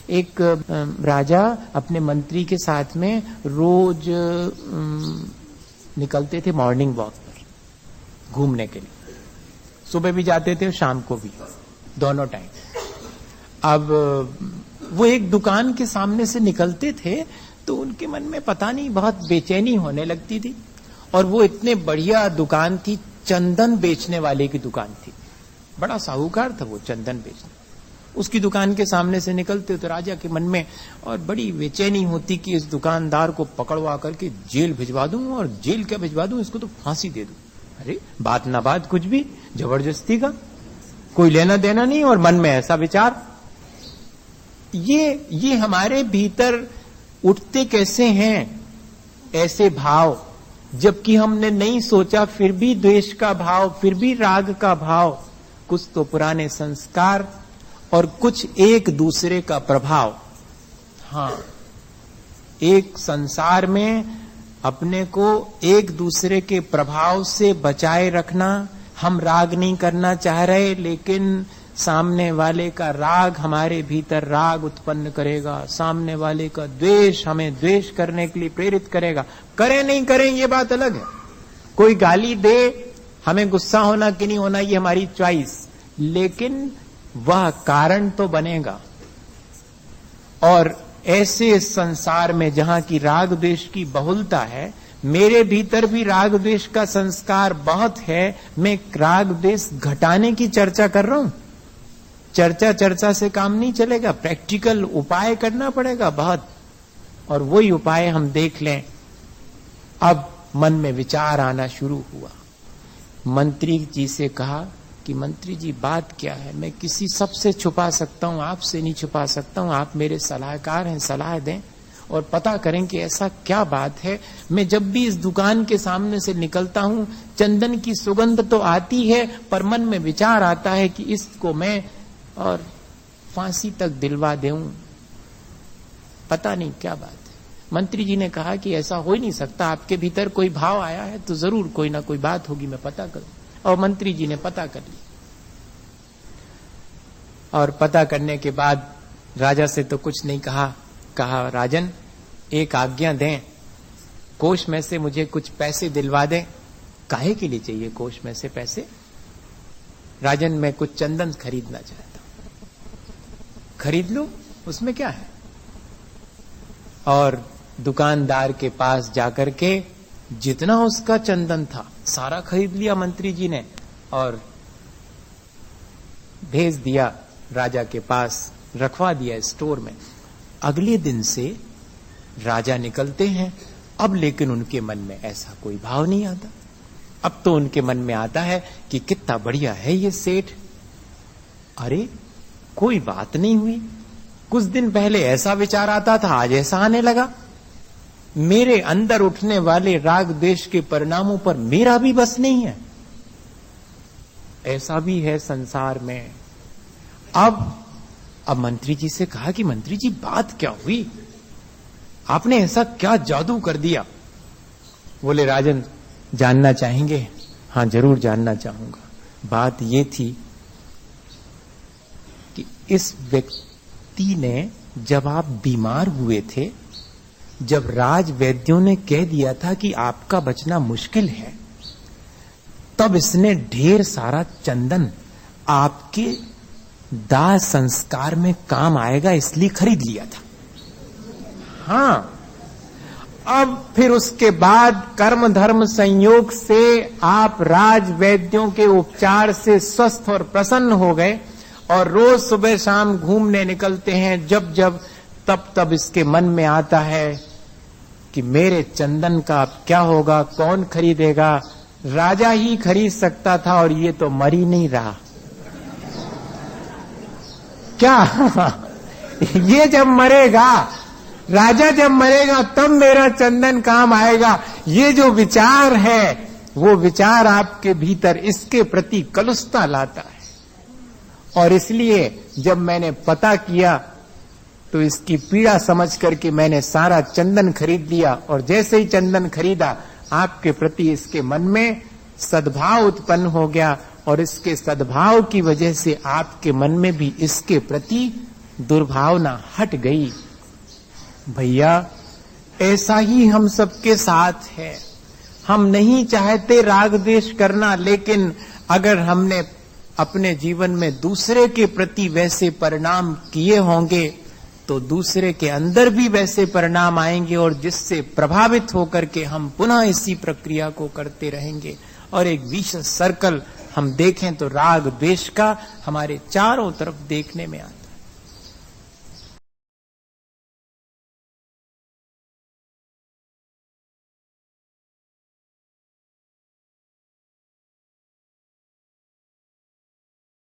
एक राजा अपने मंत्री के साथ में रोज निकलते थे मॉर्निंग वॉक पर घूमने के लिए। सुबह भी जाते थे और शाम को भी, दोनों टाइम। अब वो एक दुकान के सामने से निकलते थे तो उनके मन में पता नहीं बहुत बेचैनी होने लगती थी। और वो इतने बढ़िया दुकान थी, चंदन बेचने वाले की दुकान थी, बड़ा साहूकार था वो चंदन बेचने। उसकी दुकान के सामने से निकलते तो राजा के मन में और बड़ी बेचैनी होती कि इस दुकानदार को पकड़वा करके जेल भिजवा दूं, और जेल क्या भिजवा दूं, इसको तो फांसी दे दूं। अरे बात ना बात कुछ भी, जबरदस्ती का कोई लेना देना नहीं। और मन में ऐसा विचार, ये हमारे भीतर उठते कैसे हैं ऐसे भाव, जबकि हमने नहीं सोचा, फिर भी द्वेष का भाव, फिर भी राग का भाव। कुछ तो पुराने संस्कार और कुछ एक दूसरे का प्रभाव। हाँ, एक संसार में अपने को एक दूसरे के प्रभाव से बचाए रखना। हम राग नहीं करना चाह रहे, लेकिन सामने वाले का राग हमारे भीतर राग उत्पन्न करेगा, सामने वाले का द्वेष हमें द्वेष करने के लिए प्रेरित करेगा। करें नहीं करें ये बात अलग है। कोई गाली दे, हमें गुस्सा होना कि नहीं होना ये हमारी चॉइस, लेकिन वह कारण तो बनेगा। और ऐसे संसार में जहां की राग द्वेष की बहुलता है, मेरे भीतर भी राग द्वेष का संस्कार बहुत है। मैं राग द्वेष घटाने की चर्चा कर रहा हूं। चर्चा से काम नहीं चलेगा, प्रैक्टिकल उपाय करना पड़ेगा बहुत। और वही उपाय हम देख लें। अब मन में विचार आना शुरू हुआ। मंत्री जी से कहा कि मंत्री जी बात क्या है, मैं किसी सबसे छुपा सकता हूं, आपसे नहीं छुपा सकता हूं। आप मेरे सलाहकार हैं, सलाह दें और पता करें कि ऐसा क्या बात है। मैं जब भी इस दुकान के सामने से निकलता हूं, चंदन की सुगंध तो आती है, पर मन में विचार आता है कि इसको मैं और फांसी तक दिलवा दूं, पता नहीं क्या बात है। मंत्री जी ने कहा कि ऐसा हो ही नहीं सकता, आपके भीतर कोई भाव आया है तो जरूर कोई ना कोई बात होगी, मैं पता करूं। और मंत्री जी ने पता कर लिया। और पता करने के बाद राजा से तो कुछ नहीं कहा। कहा राजन एक आज्ञा दें, कोष में से मुझे कुछ पैसे दिलवा दें। काहे के लिए चाहिए कोष में से पैसे? राजन मैं कुछ चंदन खरीदना चाहता हूं। खरीद लो, उसमें क्या है। और दुकानदार के पास जाकर के जितना उसका चंदन था सारा खरीद लिया मंत्री जी ने और भेज दिया राजा के पास, रखवा दिया स्टोर में। अगले दिन से राजा निकलते हैं। अब लेकिन उनके मन में ऐसा कोई भाव नहीं आता। अब तो उनके मन में आता है कि कितना बढ़िया है ये सेठ। अरे कोई बात नहीं हुई, कुछ दिन पहले ऐसा विचार आता था, आज ऐसा आने लगा। मेरे अंदर उठने वाले राग द्वेष के परिणामों पर मेरा भी बस नहीं है। ऐसा भी है संसार में। अब मंत्री जी से कहा कि मंत्री जी बात क्या हुई, आपने ऐसा क्या जादू कर दिया? बोले राजन जानना चाहेंगे? हाँ जरूर जानना चाहूंगा। बात ये थी कि इस व्यक्ति ने, जब आप बीमार हुए थे, जब राज वैद्यों ने कह दिया था कि आपका बचना मुश्किल है, तब इसने ढेर सारा चंदन आपके दाह संस्कार में काम आएगा इसलिए खरीद लिया था। हाँ, अब फिर उसके बाद कर्म धर्म संयोग से आप राज वैद्यों के उपचार से स्वस्थ और प्रसन्न हो गए और रोज सुबह शाम घूमने निकलते हैं। जब जब तब इसके मन में आता है कि मेरे चंदन का अब क्या होगा, कौन खरीदेगा? राजा ही खरीद सकता था और ये तो मर ही नहीं रहा। क्या ये जब मरेगा, राजा जब मरेगा तब मेरा चंदन काम आएगा। ये जो विचार है वो विचार आपके भीतर इसके प्रति कलुषता लाता है। और इसलिए जब मैंने पता किया तो इसकी पीड़ा समझ करके मैंने सारा चंदन खरीद लिया। और जैसे ही चंदन खरीदा, आपके प्रति इसके मन में सद्भाव उत्पन्न हो गया और इसके सद्भाव की वजह से आपके मन में भी इसके प्रति दुर्भावना हट गई। भैया ऐसा ही हम सबके साथ है। हम नहीं चाहते राग द्वेष करना, लेकिन अगर हमने अपने जीवन में दूसरे के प्रति वैसे परिणाम किए होंगे तो दूसरे के अंदर भी वैसे परिणाम आएंगे, और जिससे प्रभावित होकर के हम पुनः इसी प्रक्रिया को करते रहेंगे, और एक विशेष सर्कल हम देखें तो राग द्वेष का हमारे चारों तरफ देखने में आता है।